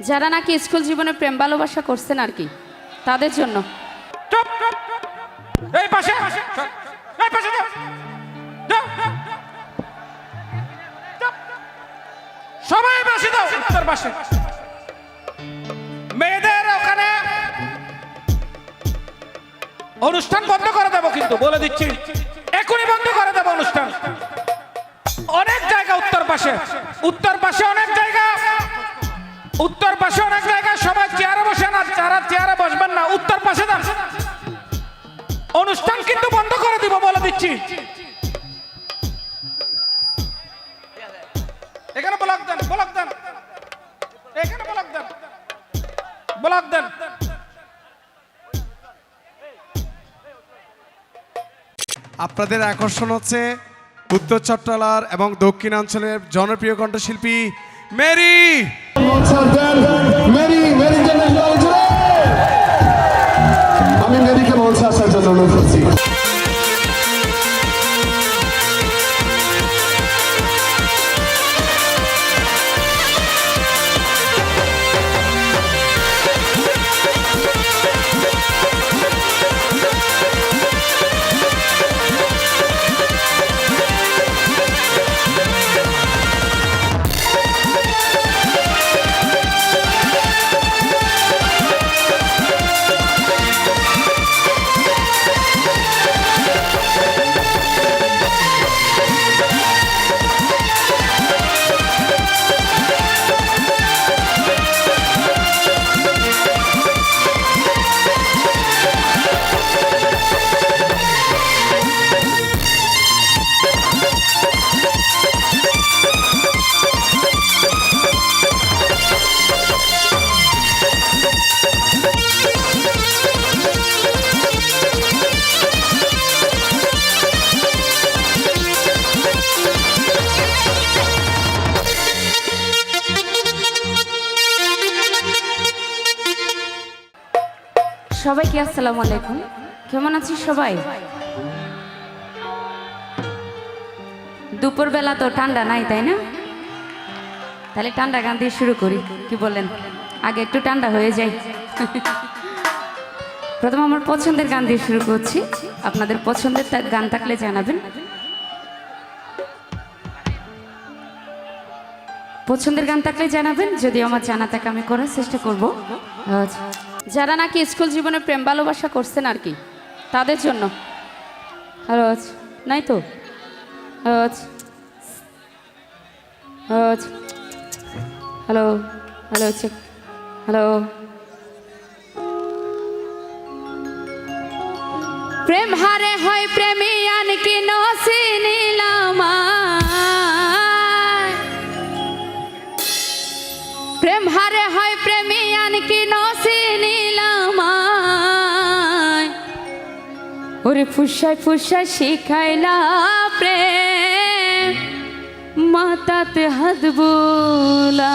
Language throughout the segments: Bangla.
যারা নাকি স্কুল জীবনে প্রেম ভালোবাসা করছেন আর কি তাদের জন্য। চুপ চুপ এই পাশে এই পাশে যাও যাও চুপ সবাই বসে দাও উত্তর পাশে মেয়েদের ওখানে অনুষ্ঠান বন্ধ করে দেবো কিন্তু বলে দিচ্ছি এখনই বন্ধ করে দেবো অনুষ্ঠান। অনেক জায়গা উত্তর পাশে অনেক জায়গা উত্তর পাশে অনেক জায়গা সবাই চেয়ারে বসে না, যারা চেয়ারে বসবেন না উত্তর পাশে যান। অনুষ্ঠান কিন্তু বন্ধ করে দিব বলে দিচ্ছি। এখানে ব্লক দেন এখানে ব্লক দেন। আপনাদের আকর্ষণ হচ্ছে উত্তর চট্টলার এবং দক্ষিণাঞ্চলের জনপ্রিয় কণ্ঠশিল্পী মেরি। আমি মেরিকে মঞ্চে আসার জন্য অনুরোধ করছি। সবাইকে আসসালামু আলাইকুম, কেমন আছি সবাই? দুপুরবেলা তো ঠান্ডা নাই তাই না? তাহলে ঠান্ডা গান দিয়ে শুরু করি, কি বলেন? আগে একটু ঠান্ডা হয়ে যায়। প্রথম আমার পছন্দের গান দিয়ে শুরু করছি, আপনাদের পছন্দের গান থাকলে জানাবেন। পছন্দের গান থাকলে জানাবেন, যদি আমার জানা থাকে আমি করার চেষ্টা করব। যারা নাকি স্কুল জীবনে প্রেম ভালোবাসা করছেন আর কি তাদের জন্য। হ্যালো নাই তো হ্যালো হ্যালো চেক হ্যালো। প্রেম হারে হয় প্রেমিয়ান কি নসিনিলাম, প্রেম হারে হয় প্রেমিয়ান কি নসিনিলাম, ওরে ফুসাই ফুসাই শিখাইলা প্রেম মাতাতে হাত বোলা।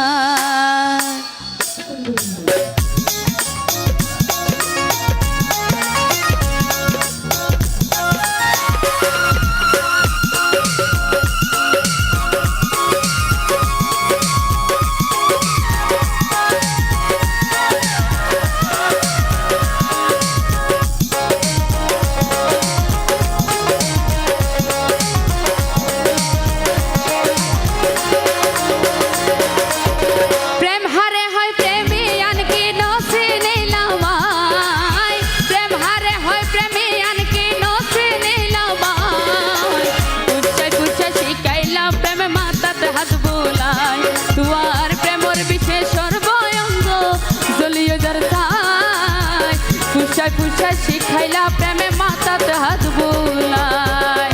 পুষা শিখাইলা প্রেমে মাতাতে হাত বোলায়।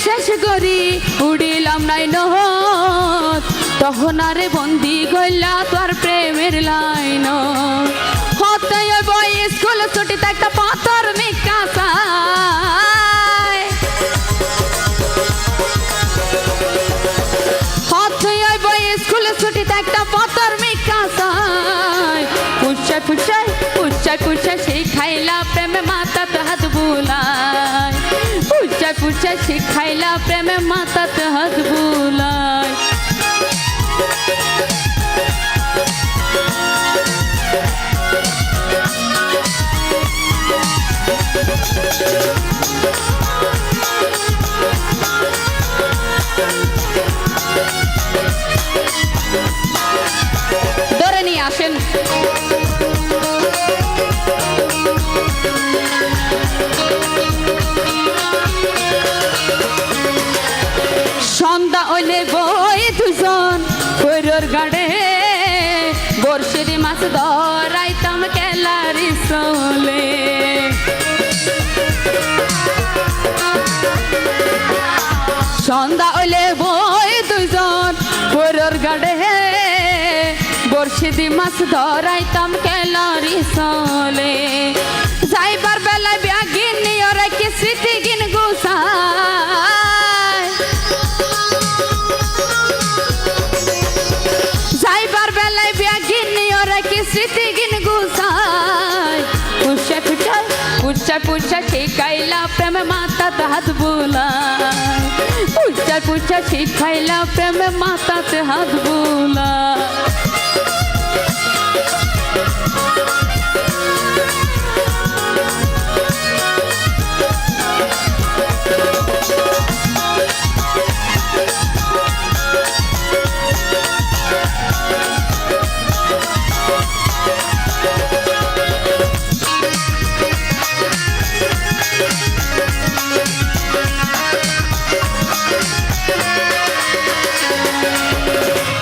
শেষ করি উড়িলাম নাই নহত তখন আরে বন্দি গইলা তোর প্রেমের লাইন হতে বই স্কুল ছুটিতে একটা পাথর মিকা চায় হতে বই স্কুল ছুটিতে একটা পাথর মিকা চায় পুষায় পুষায় পুষায় পুষায় শিখাইলা প্রেমে মাথাতে হাত বুলায় পুষায় পুষায় শিখাইলা প্রেমে মাথাতে হাত বুলায় ধরে নিয়ে আসেন সন্ধ্যা হইলে বই দুজন কৈরর গাড়ে বর্ষির মাছ ধরাইতাম কেলারি চলে সন্ধ্যা হইলে বই দুজন কৈরর গাড়ে বর্ষিদি মাছ ধরাইতাম কেলারি চলে যাইবার বেলায় ব্যাগিন নিয়ে রেখে স্মৃতি গিন গুছায় যাইবার বেলায় ব্যাগিন নিয়ে রেখে স্মৃতি গিন গুছায় পুষা পুষা পুষা পুষা শিখাইলা প্রেমে মাথাতে হাত বুলায় পুষা পুষা শিখাইলা প্রেমে মাথাতে হাত বুলায়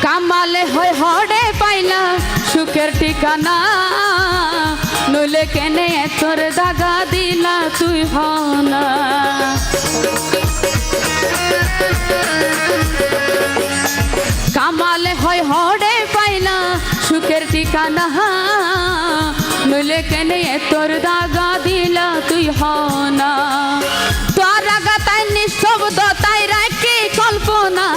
কামালে হয় হড়ে পাইলা সুখের ঠিকানা নইলে কেনে তোর দাগা দিলা তুই হনা কামালে হয় হড়ে পাইলা সুখের ঠিকানা নইলে কেনে তোর দাগা দিলা তুই হনা তোর আগা তাই নিঃশব্দ তাই রাখি কল্পনা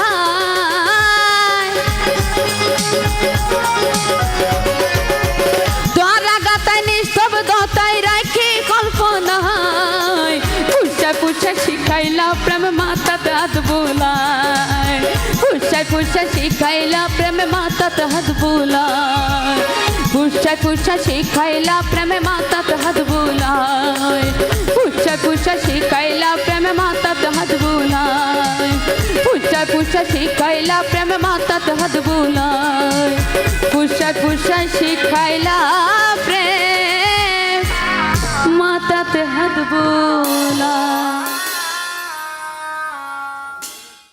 পুষা শিখাইলা প্রেম মাথাতে হাত বুলায় পুষা পুষা শিখাইলা প্রেমে মাথাতে হাত বুলায় পুষা পুষা শিখাইলা প্রেমে মাথাতে হাত বুলায় পুষা পুষা শিখাইলা প্রেমে মাথাতে হাত বুলায় পুষা পুষা শিখাইলা প্রেমে মাথাতে হাত বুলায় পুষা পুষা শিখাইলা প্রেম মাথাতে হাত বুলায়